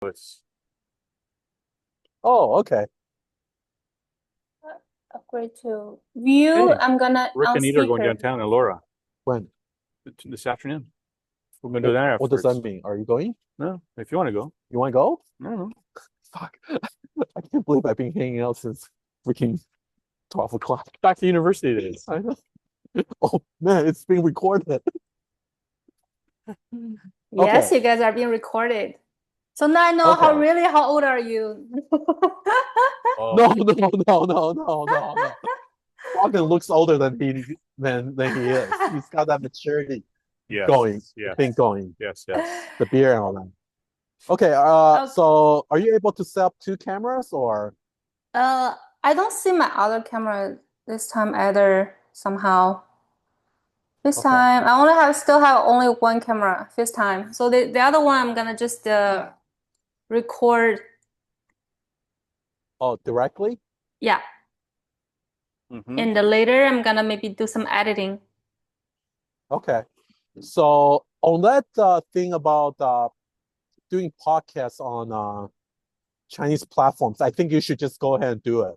it's Oh, okay. Upgrade to view. Hey, I'm gonna Rick on and Nita are going speaker. downtown and Laura When? this afternoon. We're going to do that What does afterwards. that mean? Are you going? No, if you want to go. You want to go? I don't know. Fuck. I can't believe I've been hanging out since freaking 12 o'clock. Back to university days. I know. Oh, man, it's being recorded. Yes, Okay. you guys are being recorded. So now I know Okay. how old are you? Oh, No, no, no, no, no, no, no. Bodgan looks older than he is. He's got that maturity going, yes, yes, thing going, yes, yes. the beer and all that. Okay, Okay. so are you able to set up two cameras or? I don't see my other camera this time either somehow. This Okay. time I still have only one camera this time. So the other one I'm gonna just record. Oh, directly? Yeah. Mm-hmm. And later I'm gonna maybe do some editing. Okay. So on that thing about doing podcasts on Chinese platforms, I think you should just go ahead and do it.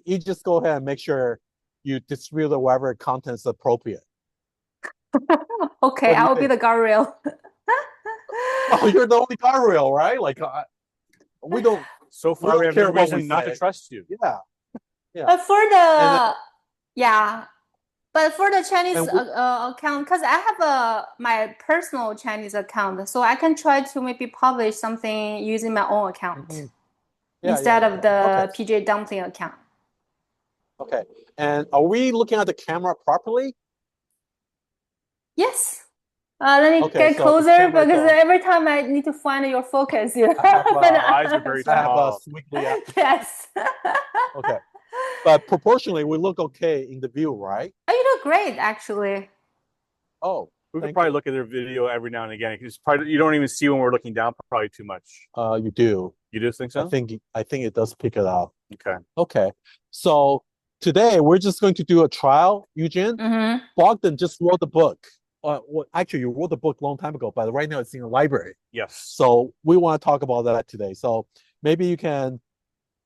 You just go ahead and make sure you distribute whatever content is appropriate. Okay, What do I you will be think? the guardrail. Oh, you're the only guardrail, right? Like we don't So we far, we don't have care no what we reason not to say. trust you. Yeah, yeah. But for And the yeah, but for the Chinese and we, account, because I have my personal Chinese account, so I can try to maybe publish something using my own account mhm. instead of Okay, the PJ&Dumpling account. okay. And are we looking at the camera properly? Yes. Let me Okay, get so the closer camera is because on. every time I need to find your focus, you know. I have But, Eyes are very I have a small. squiggly eye. yes. Okay, but proportionally, we look okay in the view, right? Oh, you look great, actually. Oh, We could thank probably you. look at their video every now and again. It's probably, you don't even see when we're looking down probably too much. You do. You do think so? I think it does pick it up. Okay. Okay, so today we're just going to do a trial, Eugene. Mm-hmm. Bogdan just wrote the book. Well, actually, you wrote the book a long time ago, but right now it's in a library. Yes. So we want to talk about that today. So maybe you can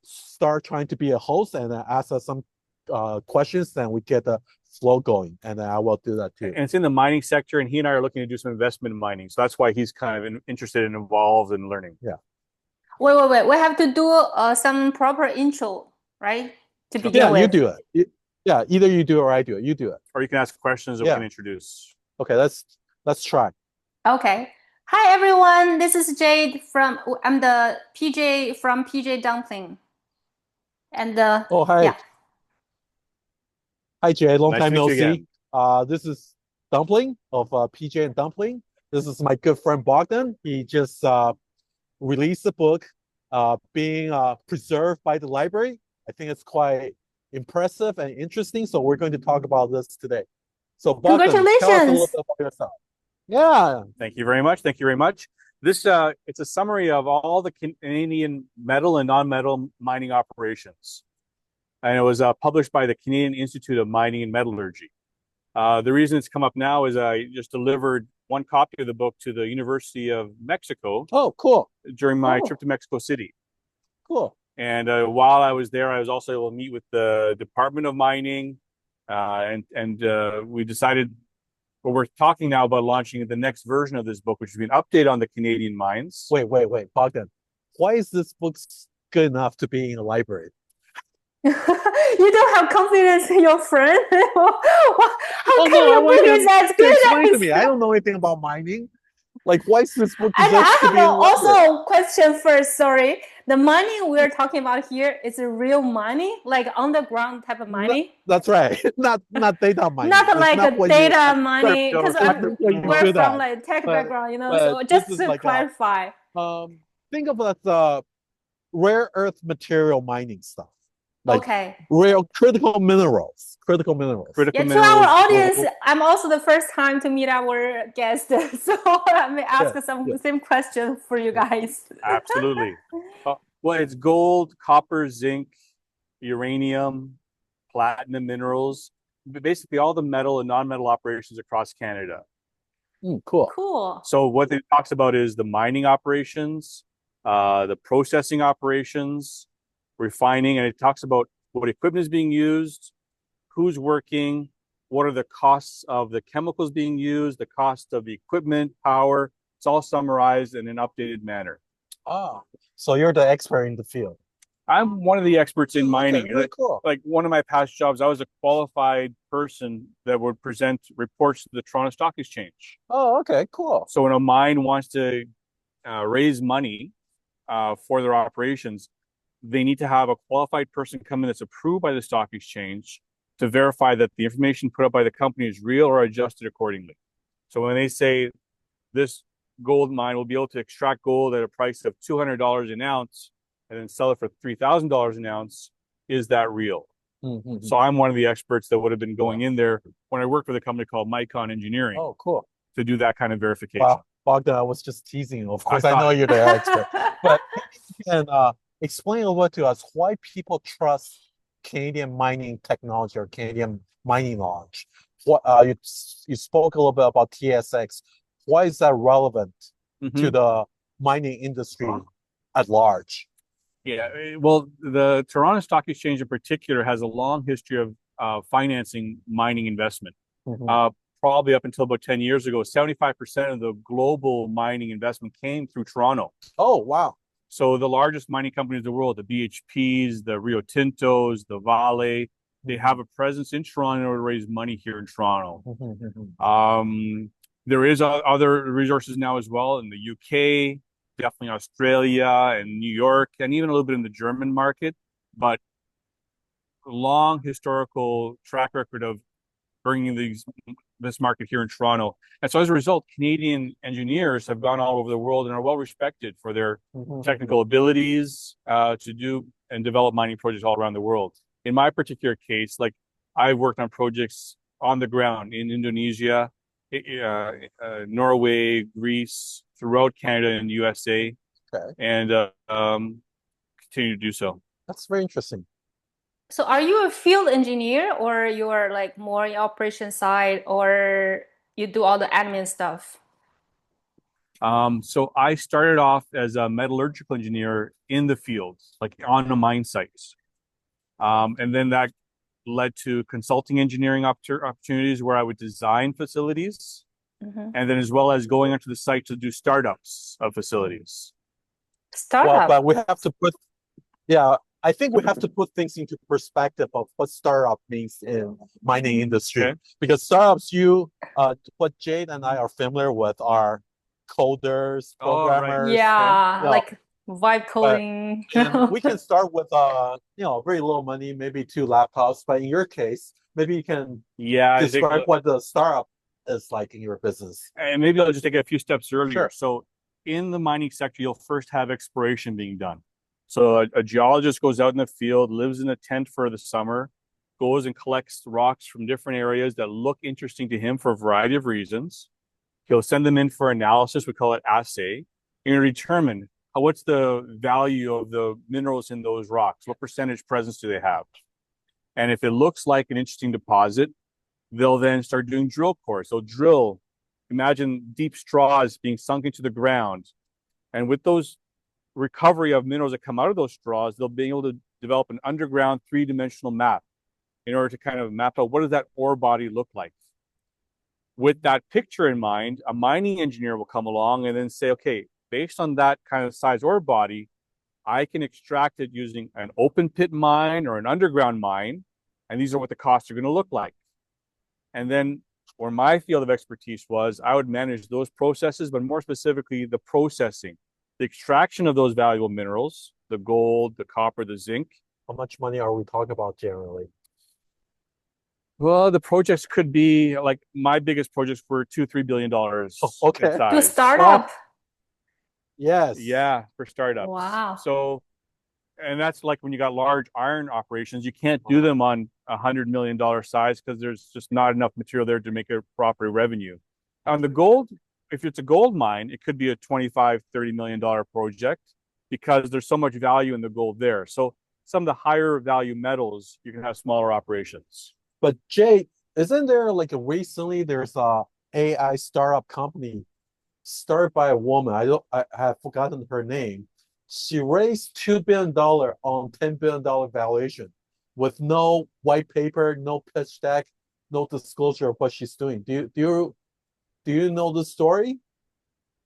start trying to be a host and ask us some questions, then we get the flow going, and then I will do that too. And it's in the mining sector, and he and I are looking to do some investment in mining. So that's why he's kind of interested and involved in learning. Yeah. Wait. We have to do some proper intro, right? To begin Yeah, with. you do it. Yeah, either you do it or I do it. You do it. Or you can ask questions that we can introduce. Okay, let's try. Okay. Hi everyone. This is Jade I'm the PJ from PJ&Dumpling. And Oh, hi. yeah. Hi, Jay. Long Nice time to meet no you see. again. This is Dumpling of PJ&Dumpling. This is my good friend Bogdan. He just released a book being preserved by the library. I think it's quite impressive and interesting. So we're going to talk about this today. So Bogdan, tell us a little Congratulations. bit about yourself. Yeah. Thank you very much. Thank you very much. This it's a summary of all the Canadian metal and non-metal mining operations. And it was published by the Canadian Institute of Mining and Metallurgy. The reason it's come up now is I just delivered one copy of the book to the University of Mexico. Oh, cool. During my trip to Mexico City. Cool. And while I was there, I was also able to meet with the Department of Mining, and we decided. Well, we're talking now about launching the next version of this book, which would be an update on the Canadian mines. Wait, Bogdan. Why is this book good enough to be in a library? You don't have confidence in your friend? How can your book is as good explain as... to me. I don't know anything about mining. Like, why is this book And deserves I to have be in a also library? a question first, sorry. The mining we're talking about here is a real mining, like underground type of mining? That's right. Not data mining. Not It's like not a what data mining, because we're from at. like tech But- background, you know, but so just this is to like clarify. think of it as rare earth material mining stuff. Like Okay. real critical minerals. Critical Yeah, minerals. to our audience, I'm also the first time to meet our guest, so I may ask same question for you guys. Absolutely. Well, it's gold, copper, zinc, uranium, platinum minerals, basically all the metal and non-metal operations across Canada. Cool. Cool. So what it talks about is the mining operations, the processing operations, refining, and it talks about what equipment is being used, who's working, what are the costs of the chemicals being used, the cost of the equipment, power. It's all summarized in an updated manner. Ah, so you're the expert in the field. I'm one of the experts in mining. Okay, very cool. Like one of my past jobs, I was a qualified person that would present reports to the Toronto Stock Exchange. Oh, okay, cool. So when a mine wants to raise money for their operations, they need to have a qualified person come in that's approved by the stock exchange to verify that the information put up by the company is real or adjusted accordingly. So when they say this gold mine will be able to extract gold at a price of $200 an ounce and then sell it for $3,000 an ounce, is that real? Mm-hmm. So I'm one of the experts that would have been going in there when I worked with a company called Micon Engineering. Oh, cool. To do that kind of verification. Wow, Bodgan, I was just teasing you. Of course, I know you're the expert. But maybe you can explain over to us why people trust Canadian mining technology or Canadian mining knowledge. What you spoke a little bit about TSX. Why is that relevant to the mining industry at large? Yeah, well, the Toronto Stock Exchange in particular has a long history of financing mining investment. Probably up until about 10 years ago, 75% of the global mining investment came through Toronto. Oh, wow. So the largest mining companies in the world, the BHPs, the Rio Tintos, the Vale, they have a presence in Toronto to raise money here in Toronto. There is other resources now as well in the UK, definitely Australia and New York, and even a little bit in the German market, but long historical track record of bringing this market here in Toronto. And so as a result, Canadian engineers have gone all over the world and are well respected for their technical abilities to do and develop mining projects all around the world. In my particular case, like I've worked on projects on the ground in Indonesia, Norway, Greece, throughout Canada and the USA, and continue to do so. That's very interesting. So are you a field engineer or you are like more in operation side or you do all the admin stuff? So I started off as a metallurgical engineer in the field, like on the mine sites. And then that led to consulting engineering opportunities where I would design facilities. And then as well as going onto the site to do startups of facilities. Startup? Well, but we have to put, I think we have to put things into perspective of what startup means in mining industry. Because startups, what Jade and I are familiar with are coders, programmers. Like vibe coding. And we can start with very low money, maybe 2 laptops. But in your case, maybe you can describe what the startup is like in your business. And maybe I'll just take it a few steps earlier. So in the mining sector, you'll first have exploration being done. So a geologist goes out in the field, lives in a tent for the summer, goes and collects rocks from different areas that look interesting to him for a variety of reasons. He'll send them in for analysis. We call it assay. And determine what's the value of the minerals in those rocks? What percentage presence do they have? And if it looks like an interesting deposit, they'll then start doing drill cores. They'll drill. Imagine deep straws being sunk into the ground. And with those recovery of minerals that come out of those straws, they'll be able to develop an underground 3-dimensional map in order to kind of map out what does that ore body look like. With that picture in mind, a mining engineer will come along and then say, okay, based on that kind of size ore body, I can extract it using an open pit mine or an underground mine, and these are what the costs are going to look like. And then where my field of expertise was, I would manage those processes, but more specifically, the processing. The extraction of those valuable minerals, the gold, the copper, the zinc. How much money are we talking about generally? Well, the projects could be like my biggest projects were $2-3 billion. To start up. Yes. Yeah, for startups. Wow. So, and that's like when you got large iron operations, you can't do them on $100 million size because there's just not enough material there to make a proper revenue. On the gold, if it's a gold mine, it could be a $25-30 million project because there's so much value in the gold there. So some of the higher value metals, you can have smaller operations. But Jay, isn't there like recently there's a AI startup company started by a woman. I have forgotten her name. She raised $2 billion on $10 billion valuation with no white paper, no pitch deck, no disclosure of what she's doing. Do you know the story?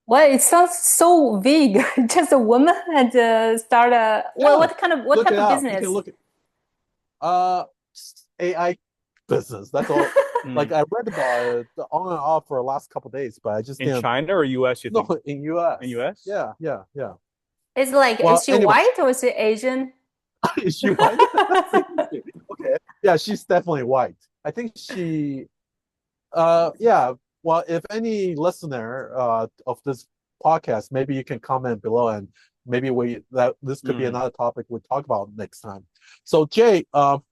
Well, it sounds so vague. Just a woman and start a Yeah, what kind of look type it of up. You business? can look at AI business. That's all. Like I read about it on and off for the last couple of days, but I just In didn't. China or US, you No, think? in US. In US? Yeah. It's like, Well, is she anyway, white or is she Asian? is she white? Okay. Yeah, she's definitely white. I think she yeah. Well, if any listener of this podcast, maybe you can comment below and maybe this could be another topic we talk about next time. So Jay, I'm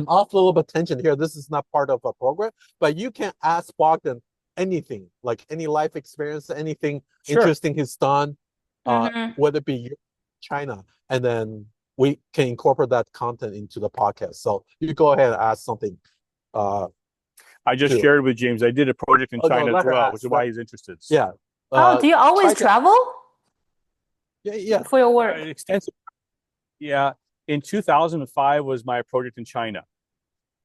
off a little bit tangent here. This is not part of a program, but you can ask Bogdan anything, like any life experience, anything interesting he's done, whether it be China, and then we can incorporate that content into the podcast. So you go ahead and ask something. I just shared with James. I did a project in China no, as well, which is why he's interested. Yeah. Do you always travel? Yeah. For your work? Extensive. Yeah. In 2005 was my project in China.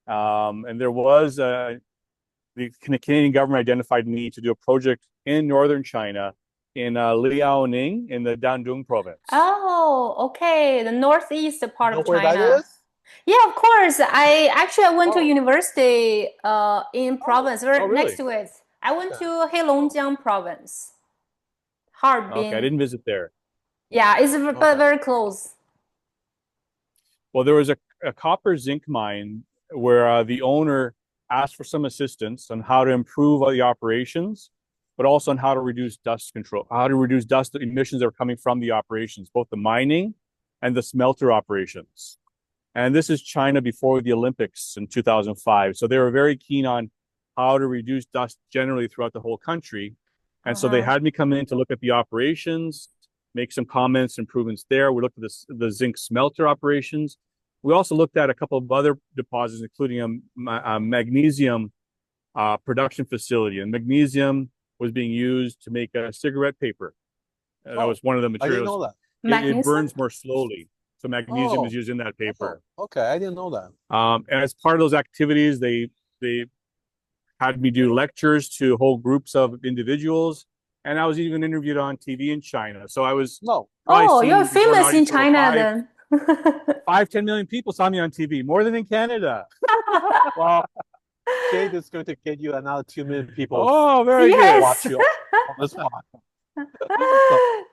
And there was the Canadian government identified me to do a project in northern China in Liaoning in the Dandong province. Oh, okay. The northeast part of where China. that is? Yeah, of course. I went to university in province next to it. I went to Heilongjiang province. Harbin. Okay, I didn't visit there. Yeah, it's very close. Well, there was a copper zinc mine where the owner asked for some assistance on how to improve the operations, but also on how to reduce dust control, how to reduce dust emissions that were coming from the operations, both the mining and the smelter operations. And this is China before the Olympics in 2005. So they were very keen on how to reduce dust generally throughout the whole country. And so they had me come in to look at the operations, make some comments, improvements there. We looked at the zinc smelter operations. We also looked at a couple of other deposits, including a magnesium production facility. And magnesium was being used to make a cigarette paper. That was one of the materials. I didn't know that. It burns more slowly. So magnesium is used in that paper. Okay, I didn't know that. And as part of those activities, they had me do lectures to whole groups of individuals. And I was even interviewed on TV in China. So I was you're famous in China then. 10 million people saw me on TV, more than in Canada. Well, Jade is going to get you another 2 million people. Oh, very good. Watch you on this podcast. So,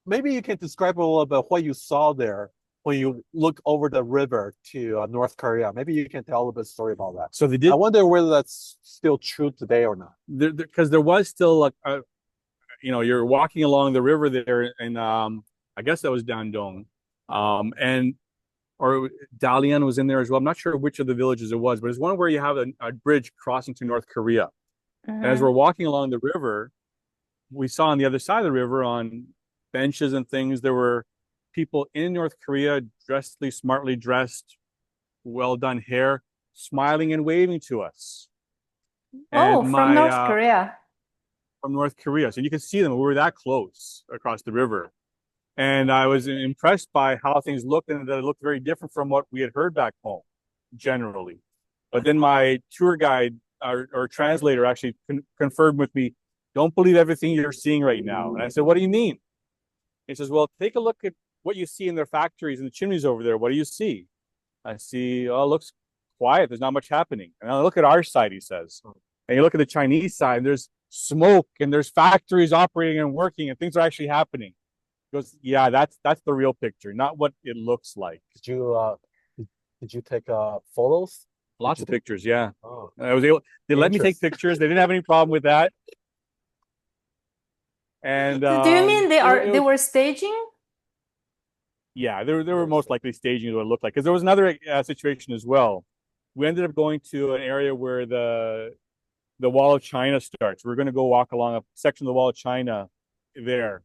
maybe you can describe a little bit what you saw there when you look over the river to North Korea. Maybe you can tell a little bit of story about that. So they did. I wonder whether that's still true today or not. Because there was still you're walking along the river there, and I guess that was Dandong, or Dalian was in there as well. I'm not sure which of the villages it was, but it's one where you have a bridge crossing to North Korea. And as we're walking along the river, we saw on the other side of the river on benches and things, there were people in North Korea, smartly dressed, well done hair, smiling and waving to us. From North Korea. From North Korea. So you can see them. We were that close across the river. And I was impressed by how things looked, and that it looked very different from what we had heard back home, generally. But then my tour guide or translator actually confirmed with me, don't believe everything you're seeing right now. And I said, what do you mean? He says, well, take a look at what you see in their factories and the chimneys over there. What do you see? I see, it looks quiet. There's not much happening. And I look at our side, he says. And you look at the Chinese side, and there's smoke and there's factories operating and working and things are actually happening. He goes, yeah, that's the real picture, not what it looks like. Did you take photos? Lots of pictures, yeah. I was able. They let me take pictures. They didn't have any problem with that. And do you mean they were staging? Yeah, they were most likely staging what it looked like. Because there was another situation as well. We ended up going to an area where the Wall of China starts. We're going to go walk along a section of the Wall of China there.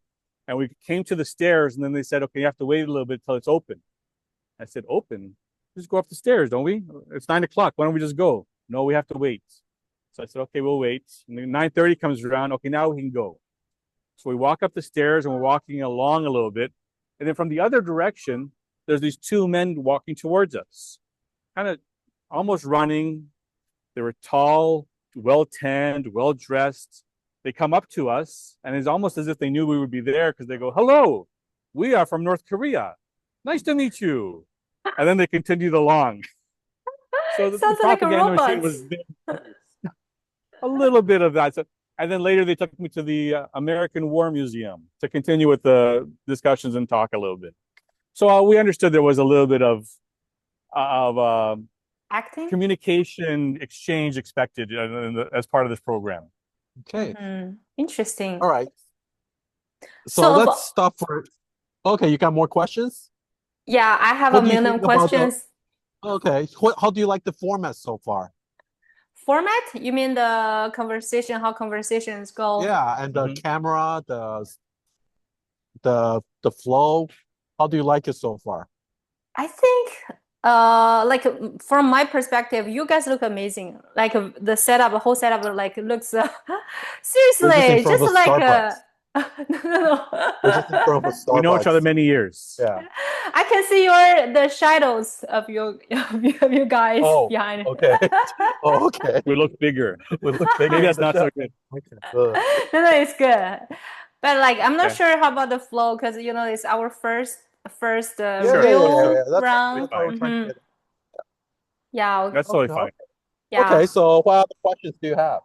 And we came to the stairs, and then they said, okay, you have to wait a little bit until it's open. I said, open? Just go up the stairs, don't we? It's 9 o'clock. Why don't we just go? No, we have to wait. So I said, okay, we'll wait. And then 9:30 comes around. Okay, now we can go. So we walk up the stairs and we're walking along a little bit. And then from the other direction, there's these two men walking towards us, kind of almost running. They were tall, well tanned, well dressed. They come up to us, and it's almost as if they knew we would be there because they go, "Hello, we are from North Korea. Nice to meet you." And then they continued along. So the propaganda machine was a little bit of that. So, and then later they took me to the American War Museum to continue with the discussions and talk a little bit. So we understood there was a little bit of acting communication exchange expected as part of this program. Okay. Interesting. All right. So let's stop for. Okay, you got more questions? Yeah, I have a million questions. Okay. How do you like the format so far? Format? You mean the conversation, how conversations go? Yeah, and the camera, the flow. How do you like it so far? I think like from my perspective, you guys look amazing. Like the setup, the whole setup like looks seriously just like no. We're just in front of a Starbucks. We know each other many years. Yeah. I can see the shadows of you guys behind. Okay. Okay. We look bigger. We look bigger. Maybe that's not so good. No, it's good. But like I'm not sure how about the flow because it's our first real round. Yeah, that's totally fine. Yeah. Okay, so what other questions do you have?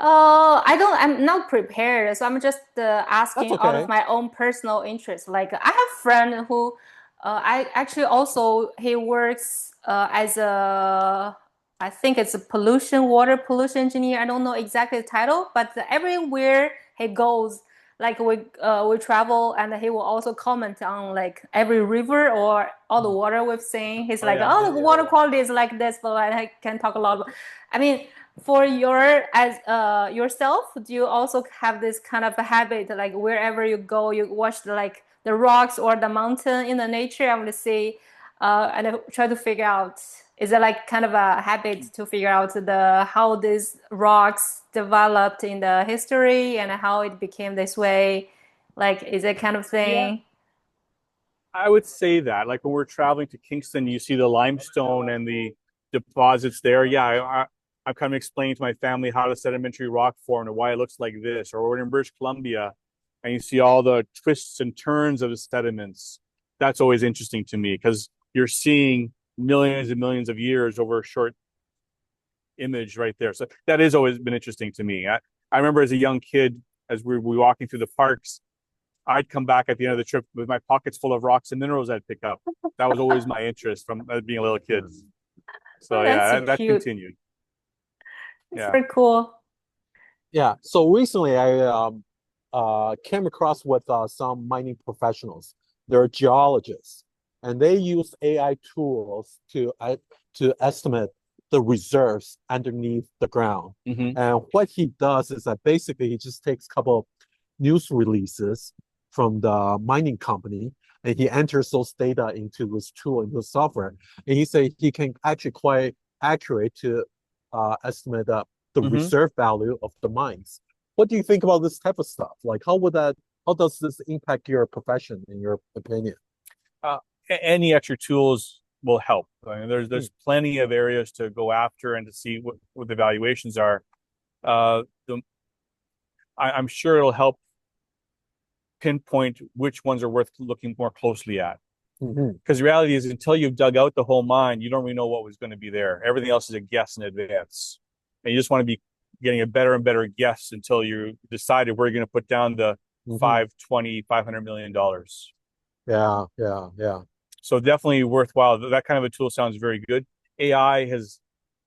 I'm not prepared, so I'm just asking out of my own personal interest. Like I have a friend who I actually also he works as I think it's a water pollution engineer. I don't know exactly the title, but everywhere he goes, like we travel, and he will also comment on like every river or all the water we've seen. He's the water quality is like this, but I can talk a lot. I mean, for yourself, do you also have this kind of a habit, like wherever you go, you watch the rocks or the mountain in the nature? I want to say, and I try to figure out. Is it like kind of a habit to figure out how these rocks developed in the history and how it became this way? Like, is it kind of thing? Yeah. I would say that, like when we're traveling to Kingston, you see the limestone and the deposits there. Yeah, I'm kind of explaining to my family how the sedimentary rock formed and why it looks like this. Or we're in British Columbia, and you see all the twists and turns of the sediments. That's always interesting to me because you're seeing millions and millions of years over a short image right there. So that has always been interesting to me. I remember as a young kid, as we were walking through the parks, I'd come back at the end of the trip with my pockets full of rocks and minerals I'd pick up. That was always my interest from being a little kid. So that continued. It's pretty cool. Yeah. So recently I came across with some mining professionals. They're geologists, and they use AI tools to estimate the reserves underneath the ground. And what he does is that basically he just takes a couple of news releases from the mining company, and he enters those data into this tool, into the software. And he say he can actually quite accurate to estimate the reserve value of the mines. What do you think about this type of stuff? Like, how does this impact your profession, in your opinion? Any extra tools will help. I mean, there's plenty of areas to go after and to see what the valuations are. I'm sure it'll help pinpoint which ones are worth looking more closely at. Because the reality is, until you've dug out the whole mine, you don't really know what was going to be there. Everything else is a guess in advance. And you just want to be getting a better and better guess until you decided where you're going to put down the $500 million. Yeah. So definitely worthwhile. That kind of a tool sounds very good. AI is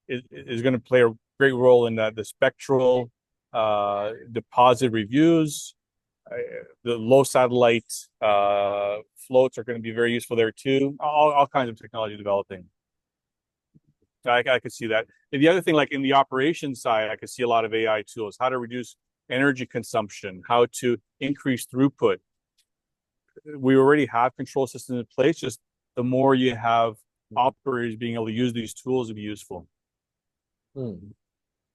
going to play a great role in the spectral deposit reviews. The low satellite floats are going to be very useful there too. All kinds of technology developing. I could see that. And the other thing, like in the operations side, I could see a lot of AI tools, how to reduce energy consumption, how to increase throughput. We already have control systems in place. Just the more you have operators being able to use these tools will be useful. But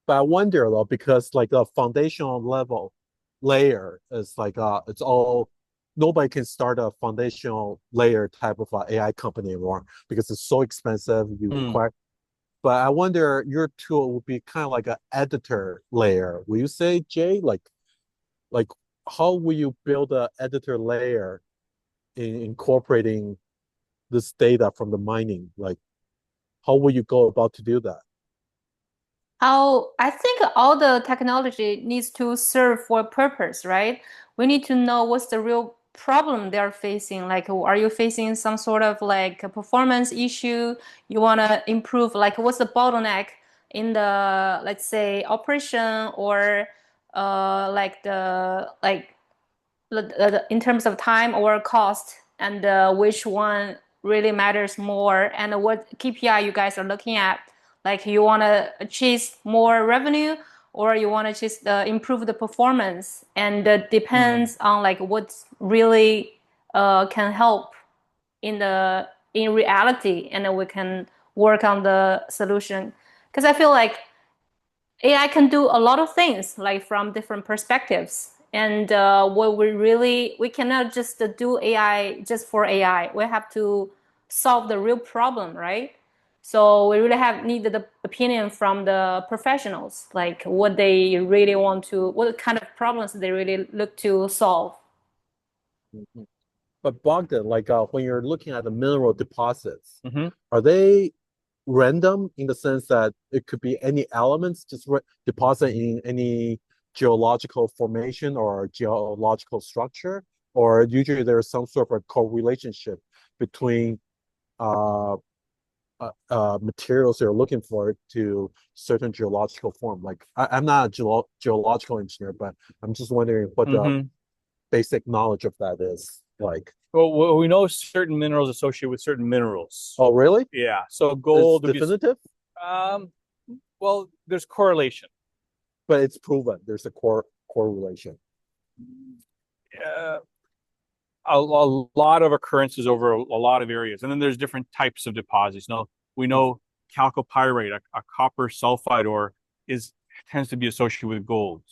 I wonder though, because like the foundational level, layer is like it's all nobody can start a foundational layer type of AI company anymore because it's so expensive. You require, but I wonder your tool would be kind of like an editor layer. Will you say, Jay? Like how will you build an editor layer in incorporating this data from the mining? Like how will you go about to do that? How I think all the technology needs to serve for a purpose, right? We need to know what's the real problem they're facing. Like, are you facing some sort of like a performance issue? You want to improve, like, what's the bottleneck in the, let's say, operation or like in terms of time or cost, and which one really matters more, and what KPI you guys are looking at. Like you want to achieve more revenue or you want to just improve the performance, and depends on like what really can help in reality, and then we can work on the solution. Because I feel like AI can do a lot of things, like from different perspectives. And what we cannot just do AI just for AI. We have to solve the real problem, right? So we really need the opinion from the professionals, like what they really want to, what kind of problems they really look to solve. Mhm. But Bogdan, like when you're looking at the mineral deposits, Mm-hmm. are they random in the sense that it could be any elements just deposit in any geological formation or geological structure, or usually there's some sort of a correlationship between uh, materials you're looking for to certain geological form. Like I'm not a geological engineer, but I'm just wondering what the basic knowledge of that is like. Well, we know certain minerals associated with certain minerals. Oh, really? Yeah. So gold It's definitive? Well, there's correlation. But it's proven. There's a correlation. A lot of occurrences over a lot of areas. And then there's different types of deposits. Now, we know chalcopyrite, a copper sulfide ore, tends to be associated with gold.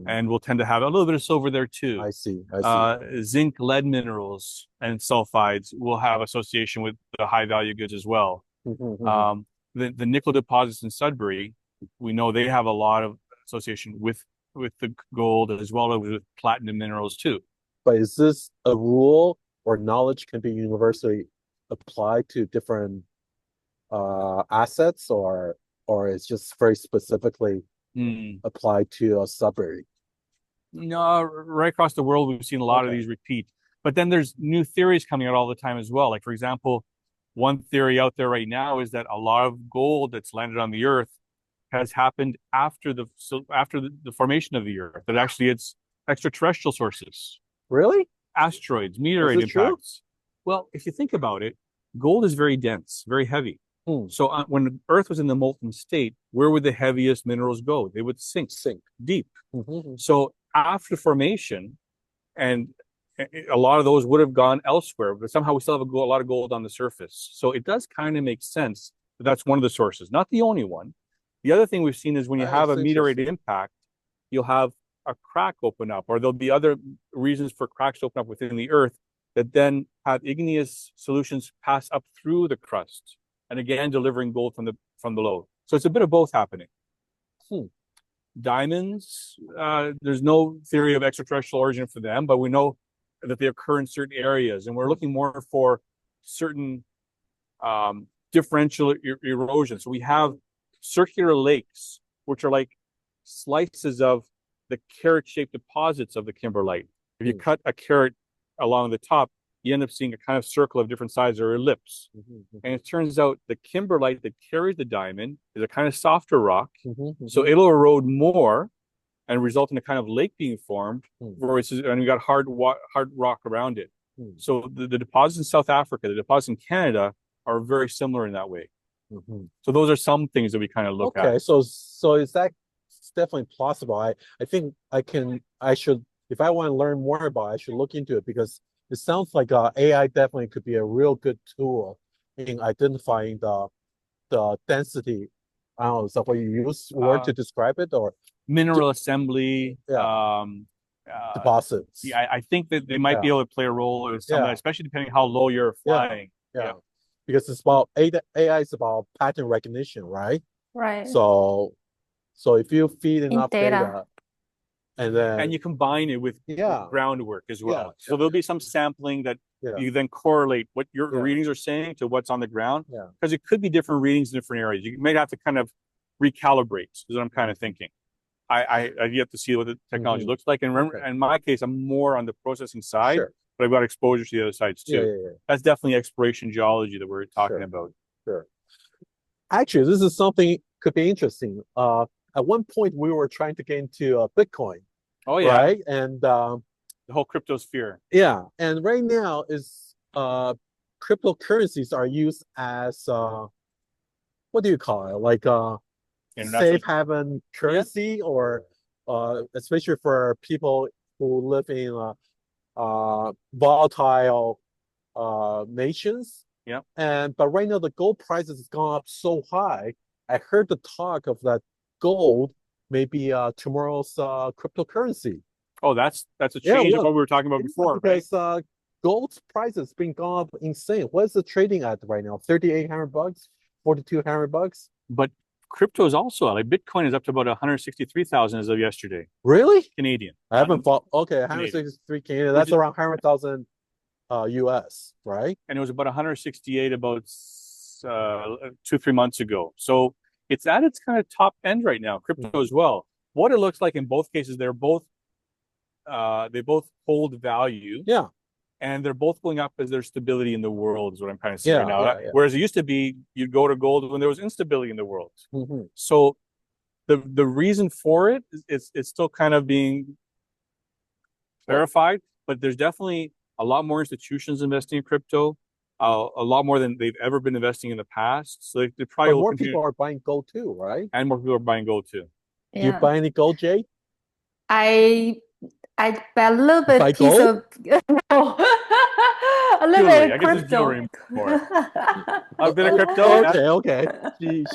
And we'll tend to have a little bit of silver there too. I see. Zinc, lead minerals, and sulfides will have association with the high value goods as well. The nickel deposits in Sudbury, we know they have a lot of association with the gold as well as with platinum minerals too. But is this a rule or knowledge can be universally applied to different assets, or it's just very specifically applied to a Sudbury? No, right across the world, we've seen a lot of these repeat. But then there's new theories coming out all the time as well. Like, for example, one theory out there right now is that a lot of gold that's landed on the Earth has happened after the formation of the Earth. That actually it's extraterrestrial sources. Really? Asteroids, meteorite impacts. True? Well, if you think about it, gold is very dense, very heavy. So when Earth was in the molten state, where would the heaviest minerals go? They would sink deep. So after formation, and a lot of those would have gone elsewhere, but somehow we still have a lot of gold on the surface. So it does kind of make sense that that's one of the sources, not the only one. The other thing we've seen is when you have a meteorite impact, you'll have a crack open up, or there'll be other reasons for cracks to open up within the Earth that then have igneous solutions pass up through the crust, and again delivering gold from below. So it's a bit of both happening. Diamonds, there's no theory of extraterrestrial origin for them, but we know that they occur in certain areas, and we're looking more for certain differential erosion. So we have circular lakes, which are like slices of the carrot-shaped deposits of the kimberlite. If you cut a carrot along the top, you end up seeing a kind of circle of different sizes or ellipse. And it turns out the kimberlite that carries the diamond is a kind of softer rock. So it'll erode more and result in a kind of lake being formed, and we got hard rock around it. So the deposits in South Africa, the deposits in Canada are very similar in that way. So those are some things that we kind of look at. Okay, so is that it's definitely plausible. I think I should, if I want to learn more about it, I should look into it, because it sounds like AI definitely could be a real good tool in identifying the density. I don't know, is that what you use word to describe it, or mineral assembly, deposits. Yeah, I think that they might be able to play a role with some of that, especially depending how low you're flying. Yeah. Because it's about AI is about pattern recognition, right? Right. So if you feed enough data and you combine it with groundwork as well. So there'll be some sampling that you then correlate what your readings are saying to what's on the ground. Because it could be different readings in different areas. You may have to kind of recalibrate, is what I'm kind of thinking. I've yet to see what the technology looks like. And remember, in my case, I'm more on the processing side, but I've got exposure to the other sides too. That's definitely exploration geology that we're talking about. Actually, this is something could be interesting. At one point, we were trying to get into Bitcoin. Oh yeah, right, and the whole cryptosphere. Yeah, and right now is cryptocurrencies are used as what do you call it? Like safe haven currency, or especially for people who live in volatile nations. Yeah. But right now the gold prices has gone up so high. I heard the talk of that gold may be tomorrow's cryptocurrency. Oh, that's a change of what we were talking about before. Because gold's price has been gone up insane. What is the trading at right now? $3,800, $4,200. But crypto is also like Bitcoin is up to about 163,000 as of yesterday. Really? Canadian. I haven't bought. Okay, 163 Canadian. That's around 100,000 US, right? And it was about 168 about 2-3 months ago. So it's at its kind of top end right now. Crypto as well. What it looks like in both cases, they both hold value. Yeah. And they're both going up as there's stability in the world, is what I'm kind of saying now. Whereas it used to be, you'd go to gold when there was instability in the world. So the reason for it is it's still kind of being clarified, but there's definitely a lot more institutions investing in crypto, a lot more than they've ever been investing in the past. So they probably more people are buying gold too, right? And more people are buying gold too. Do you buy any gold, Jay? I buy a little bit piece of a little bit of crypto. A bit of crypto. Okay.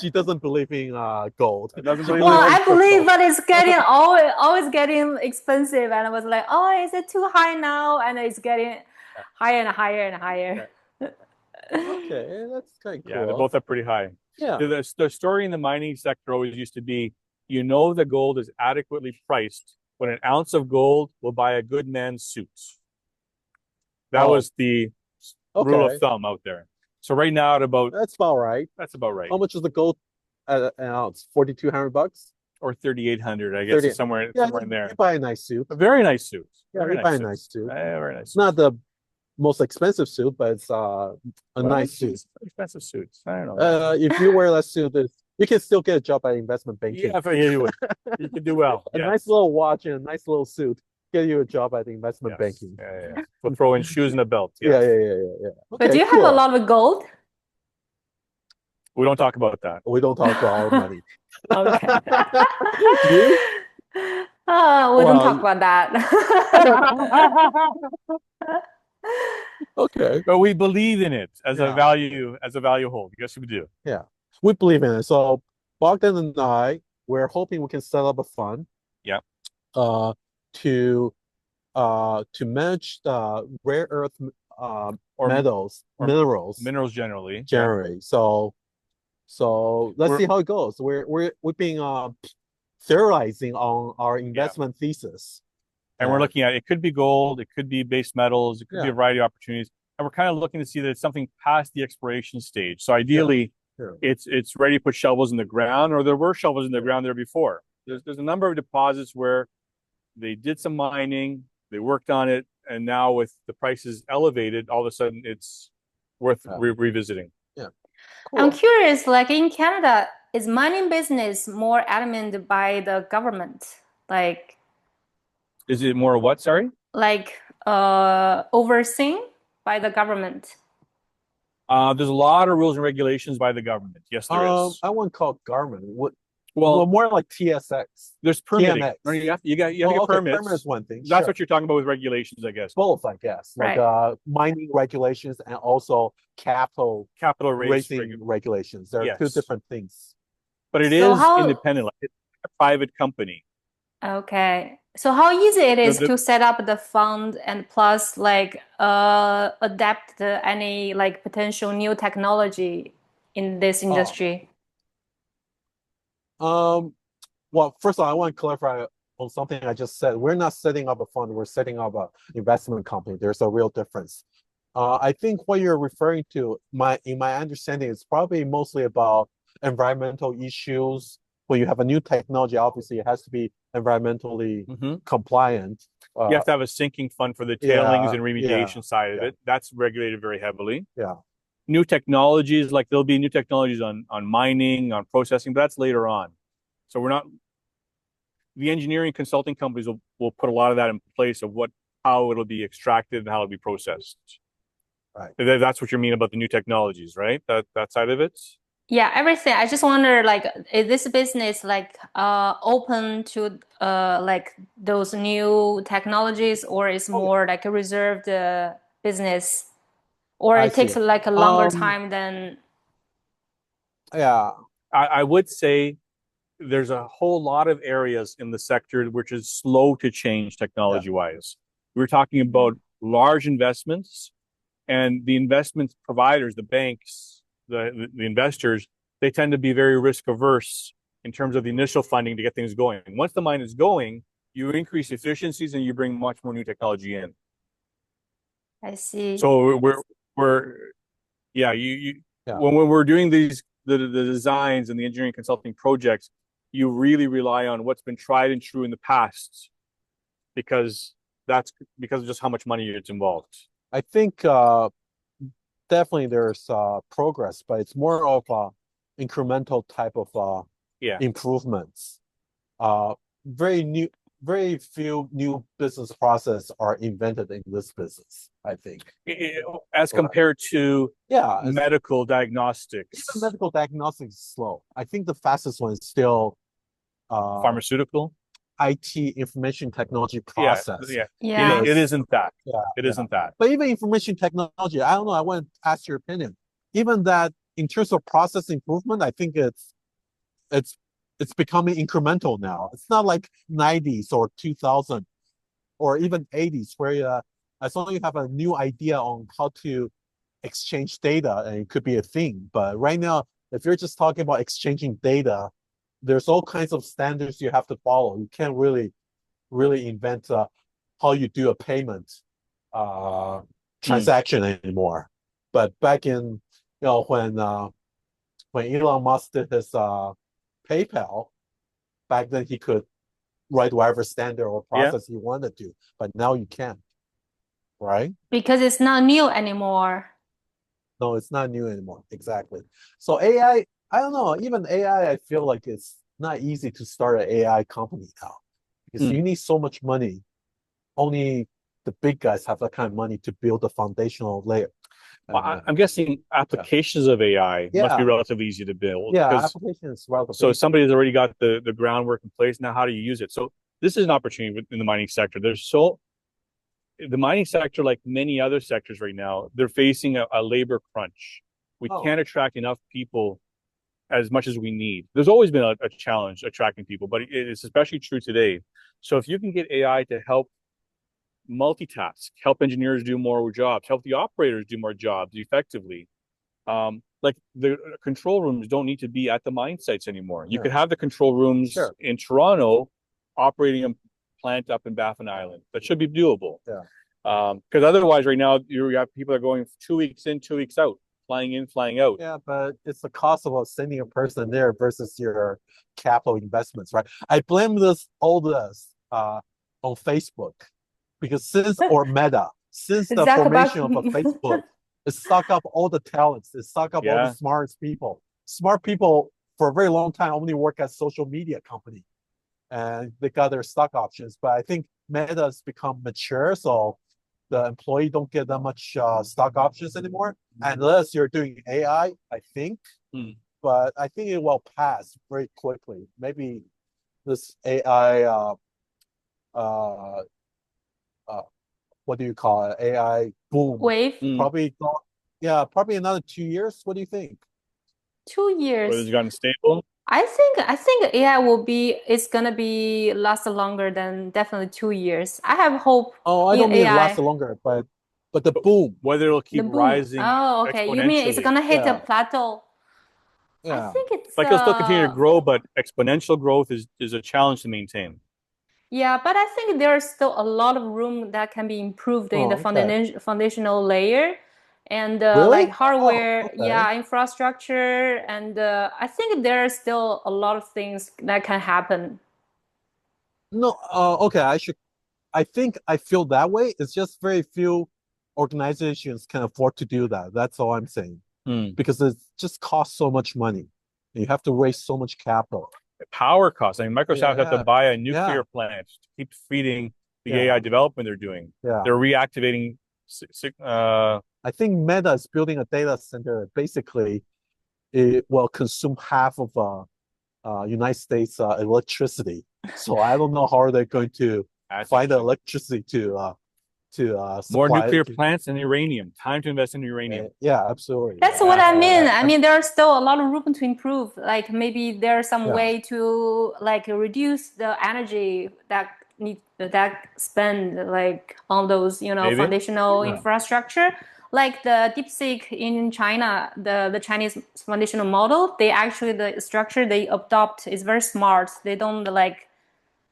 She doesn't believe in gold. I believe, but it's getting always getting expensive, and I was like, oh, is it too high now? And it's getting higher and higher and higher. Okay, that's kind of cool. Yeah, they're both up pretty high. Yeah. The story in the mining sector always used to be, the gold is adequately priced when an ounce of gold will buy a good man's suit. That was the rule of thumb out there. So right now at about that's about right. That's about right. How much is the gold an ounce? $4,200 or $3,800? I guess somewhere in there. You buy a nice suit. A very nice suit. Yeah, you buy a nice suit. Very nice. It's not the most expensive suit, but it's a nice suit. Expensive suits. I don't know. If you wear that suit, you can still get a job at investment banking. Yeah, you would. You can do well. A nice little watch and a nice little suit get you a job at investment banking. Yeah. We'll throw in shoes and a belt. Yeah. Okay, but do you have a lot of gold? We don't talk about that. We don't talk about our money. Okay. You? We don't talk about that. Okay. But we believe in it as a value hold. Yes, we do. Yeah. We believe in it. So Bodgan and I, we're hoping we can set up a fund. Yeah. To manage the rare earth minerals generally. So let's see how it goes. We've been theorizing on our investment thesis. And we're looking at it could be gold, it could be base metals, it could be a variety of opportunities. And we're kind of looking to see that it's something past the exploration stage. So ideally, it's ready to put shovels in the ground, or there were shovels in the ground there before. There's a number of deposits where they did some mining, they worked on it, and now with the prices elevated, all of a sudden it's worth revisiting. Yeah. Cool. I'm curious, like in Canada, is mining business more adamant by the government? Like, is it more what? Sorry. Like overseen by the government. There's a lot of rules and regulations by the government. Yes, there is. I wouldn't call it government. Well, more like TSX. There's permitting. TMX. You have to get permits. Permit is one thing. That's what you're talking about with regulations, I guess. Both, I guess. Right. Like mining regulations and also capital raising regulations. They're two different things. But it is independent. Like it's a private company. Okay. So how easy it is The, to set up the fund and plus like adapt to any like potential new technology in this Oh, industry? well, first of all, I want to clarify on something I just said. We're not setting up a fund, we're setting up an investment company. There's a real difference. I think what you're referring to, in my understanding, is probably mostly about environmental issues. When you have a new technology, obviously it has to be environmentally compliant. you have to have a sinking fund for the tailings Yeah, and yeah, remediation side of yeah, it. That's regulated very heavily. yeah. New technologies, like there'll be new technologies on mining, on processing, but that's later on. So we're not the engineering consulting companies will put a lot of that in place of how it'll be extracted and how it'll be processed. Right. That's what you mean about the new technologies, right? That side of it. Yeah, everything. I just wonder, like, is this business like open to like those new technologies, or is Oh, yeah. more like a reserved business, or I it takes see. like a longer time than? Yeah. I would say there's a whole lot of areas in the sector which is slow to change technology wise. We're talking about large investments, and the investment providers, the banks, the investors, they tend to be very risk averse in terms of the initial funding to get things going. Once the mine is going, you increase efficiencies and you bring much more new technology in. I see. So we're yeah, you Yeah. when we're doing the designs and the engineering consulting projects, you really rely on what's been tried and true in the past because because of just how much money it's involved. I think definitely there's progress, but it's more of incremental type of improvements. Very few new business process are invented in this business, I think. As compared to even medical diagnostics. medical diagnostics is slow. I think the fastest one is still Pharmaceutical. IT, information technology process. Yeah. It isn't that. Yeah, It isn't that. But even information technology, I don't know. I want to ask your opinion. Even that, in terms of process improvement, I think it's becoming incremental now. It's not like 90s or 2000 or even 80s where as long as you have a new idea on how to exchange data, and it could be a thing. But right now, if you're just talking about exchanging data, there's all kinds of standards you have to follow. You can't really invent how you do a payment transaction anymore. But back in when Elon Musk did his PayPal, back then he could write whatever standard or process he wanted to, but now you can't, right? Because it's not new anymore. No, it's not new anymore. Exactly. So AI, I don't know. Even AI, I feel like it's not easy to start an AI company now because you need so much money. Only the big guys have that kind of money to build the foundational layer. Well, I'm guessing applications of AI must be relatively easy to build. Yeah, applications relatively. So somebody's already got the groundwork in place. Now, how do you use it? So this is an opportunity in the mining sector. The mining sector, like many other sectors right now, they're facing a labor crunch. We can't attract enough people as much as we need. There's always been a challenge attracting people, but it's especially true today. So if you can get AI to help multitask, help engineers do more jobs, help the operators do more jobs effectively. Like the control rooms don't need to be at the mine sites anymore. You could have the control rooms in Toronto operating a plant up in Baffin Island. That should be doable. Because otherwise, right now, you have people that are going 2 weeks in, 2 weeks out, flying in, flying out. Yeah, but it's the cost of sending a person there versus your capital investments, right? I blame all this on Facebook. Because since the formation of a Facebook, it sucked up all the talents. It sucked up all the smartest people. Smart people for a very long time only work at social media company, and they got their stock options. But I think Meta has become mature, so the employee don't get that much stock options anymore, unless you're doing AI. I think, but I think it will pass very quickly. Maybe this AI. What do you call it? AI boom. Wave? Probably another 2 years. What do you think? 2 years. Has it gotten stable? I think AI it's gonna be last longer than definitely 2 years. I have hope Oh, I in don't mean it lasts AI. longer, but the boom. Whether it'll The keep boom. rising Oh, okay. You mean it's exponentially. gonna hit a Yeah, plateau? I yeah. think it's Like it'll still continue to grow, but exponential growth is a challenge to maintain. yeah, but I think there's still a lot of room that can be improved in the Oh, okay. foundational layer and like Really? Oh, hardware, okay. yeah, infrastructure, and I think there are still a lot of things that can happen. No, okay. I think I feel that way. It's just very few organizations can afford to do that. That's all I'm saying. Hmm. Because it just costs so much money. You have to raise so much capital. Power costs. I mean, Microsoft have to Yeah, buy a yeah, nuclear plant to keep feeding the AI yeah, development they're doing. yeah. They're reactivating. I think Meta is building a data center. Basically, it will consume half of United States electricity. So I don't know how they're going to That's find the interesting. electricity to More supply nuclear it. plants and uranium. Time to invest in uranium. Yeah, absolutely. That's what I mean. I I'm mean, there's still a lot of room to improve. Like maybe there's some Yeah, way to like reduce the energy that spend like on those, maybe. foundational yeah. infrastructure. Like the DeepSeek in China, the Chinese foundational model, they actually the structure they adopt is very smart. They don't like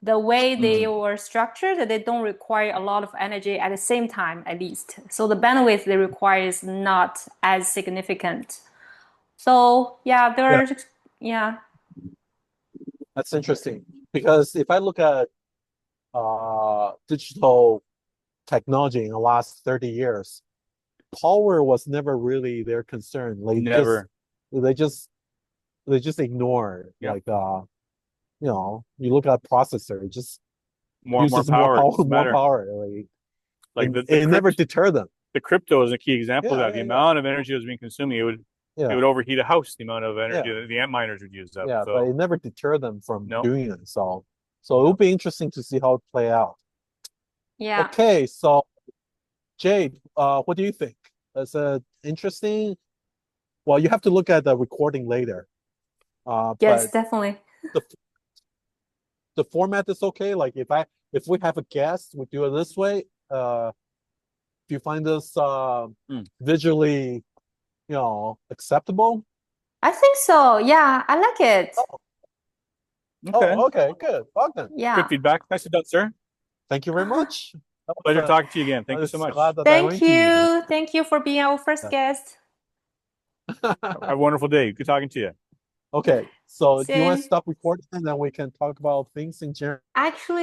the way they Hmm. were structured, they don't require a lot of energy at the same time, at least. So the bandwidth they require is not as significant. So yeah, Yeah, there's yeah. that's interesting. Because if I look at digital technology in the last 30 years, power was never really their concern. Never. They just they just ignore it. Yep. Like you look at processor, it just More uses more power. power, Doesn't more matter. power. Like It never deter them. the crypto is a key example of Yeah, that. The yeah, yeah. amount of energy that was being consumed, it Yeah, would overheat a house. The amount of energy yeah, that the ant miners would use up. yeah. But So it never deter them from no, doing it. So it will no. be interesting to see how it play out. Yeah. Okay, so Jade, what do you think? Is it interesting? Well, you have to look at the recording later. Yes, But definitely. the the format is okay. Like if we have a guest, we do it this way. Do you find this Hmm. visually, acceptable? I think so. Yeah, I like it. Oh, Okay. oh, okay, good. Bogdan, Good Yeah. feedback. Nicely done, sir. thank you very much. That was, Pleasure talking to you again. I Thank you so was much. glad that I Thank went to you. you. Thank you for being our first guest. Have a wonderful day. Good talking to you. Okay, so do you want to Same. stop recording and then we can talk about things in general? Actually,